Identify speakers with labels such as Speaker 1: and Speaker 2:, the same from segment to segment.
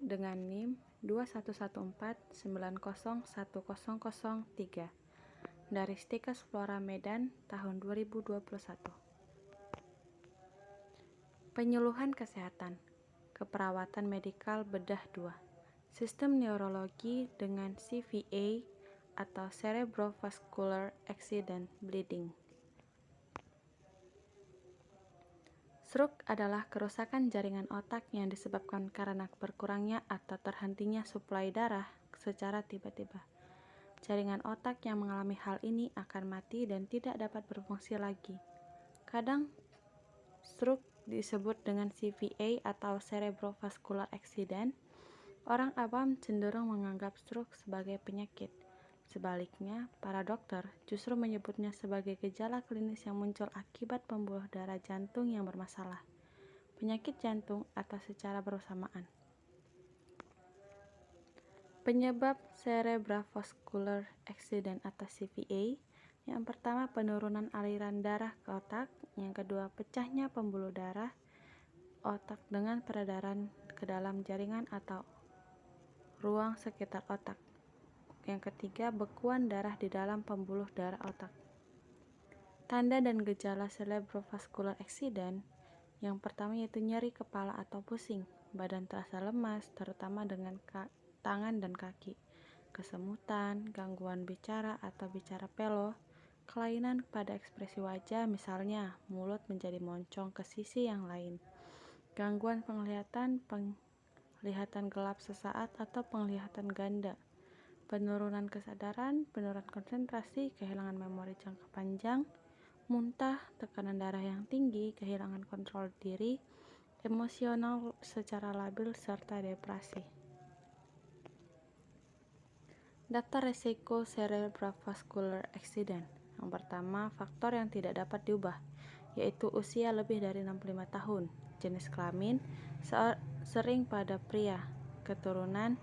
Speaker 1: dengan NIM 21149010003 dari Stikes Flora Medan tahun 2021. Penyuluhan kesehatan, keperawatan medikal bedah 2, sistem neurologi dengan CVA atau Cerebrovascular Accident Bleeding. Stroke adalah kerusakan jaringan otak yang disebabkan karena berkurangnya atau terhentinya suplai darah secara tiba-tiba. Jaringan otak yang mengalami hal ini akan mati dan tidak dapat berfungsi lagi. Kadang, stroke disebut dengan CVA atau Cerebrovascular Accident. Orang awam cenderung menganggap stroke sebagai penyakit. Sebaliknya, para dokter justru menyebutnya sebagai gejala klinis yang muncul akibat pembuluh darah jantung yang bermasalah, penyakit jantung, atau secara bersamaan. Penyebab Cerebrovascular Accident atau CVA, yang pertama penurunan aliran darah ke otak, yang kedua pecahnya pembuluh darah otak dengan peredaran ke dalam jaringan atau ruang sekitar otak. Yang ketiga, bekuan darah di dalam pembuluh darah otak. Tanda dan gejala Cerebrovascular Accident, yang pertama yaitu nyeri kepala atau pusing, badan terasa lemas, terutama dengan tangan dan kaki, kesemutan, gangguan bicara atau bicara pelo, kelainan pada ekspresi wajah, misalnya mulut menjadi moncong ke sisi yang lain, gangguan penglihatan gelap sesaat atau penglihatan ganda, penurunan kesadaran, penurunan konsentrasi, kehilangan memori jangka panjang, muntah, tekanan darah yang tinggi, kehilangan kontrol diri, emosional secara labil, serta depresi. Daftar resiko Cerebrovascular Accident. Yang pertama, faktor yang tidak dapat diubah, yaitu usia lebih dari 65 tahun, jenis kelamin sering pada pria, keturunan,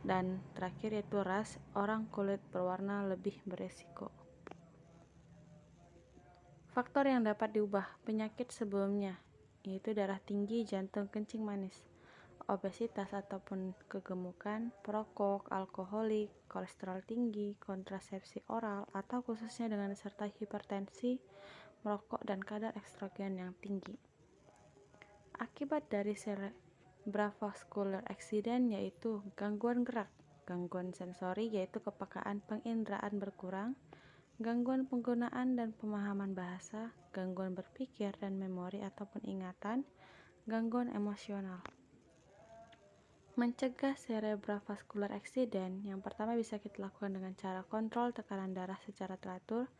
Speaker 1: dan terakhir yaitu ras, orang kulit berwarna lebih beresiko. Faktor yang dapat diubah, penyakit sebelumnya, yaitu darah tinggi, jantung kencing manis, obesitas ataupun kegemukan, perokok, alkoholik, kolesterol tinggi, kontrasepsi oral, atau khususnya dengan disertai hipertensi, merokok, dan kadar estrogen yang tinggi. Akibat dari Cerebrovascular Accident yaitu gangguan gerak, gangguan sensori yaitu kepekaan penginderaan berkurang, gangguan penggunaan dan pemahaman bahasa, gangguan berpikir dan memori ataupun ingatan, gangguan emosional. Mencegah Cerebrovascular Accident, yang pertama bisa kita lakukan dengan cara kontrol tekanan darah secara teratur,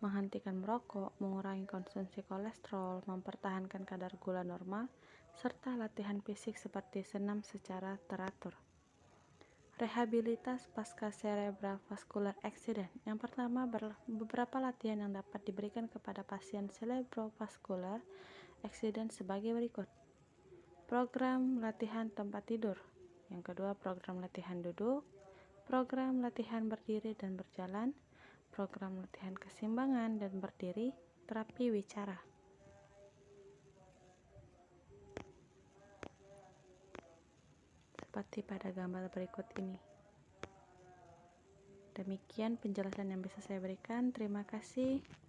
Speaker 1: menghentikan merokok, mengurangi konsumsi kolesterol, mempertahankan kadar gula normal, serta latihan fisik seperti senam secara teratur. Rehabilitas pasca Cerebrovascular Accident. Yang pertama, beberapa latihan yang dapat diberikan kepada pasien Cerebrovascular Accident sebagai berikut. Program latihan tempat tidur. Yang kedua, program latihan duduk, program latihan berdiri dan berjalan, program latihan keseimbangan dan berdiri, terapi wicara. Seperti pada gambar berikut ini. Demikian penjelasan yang bisa saya berikan. Terima kasih.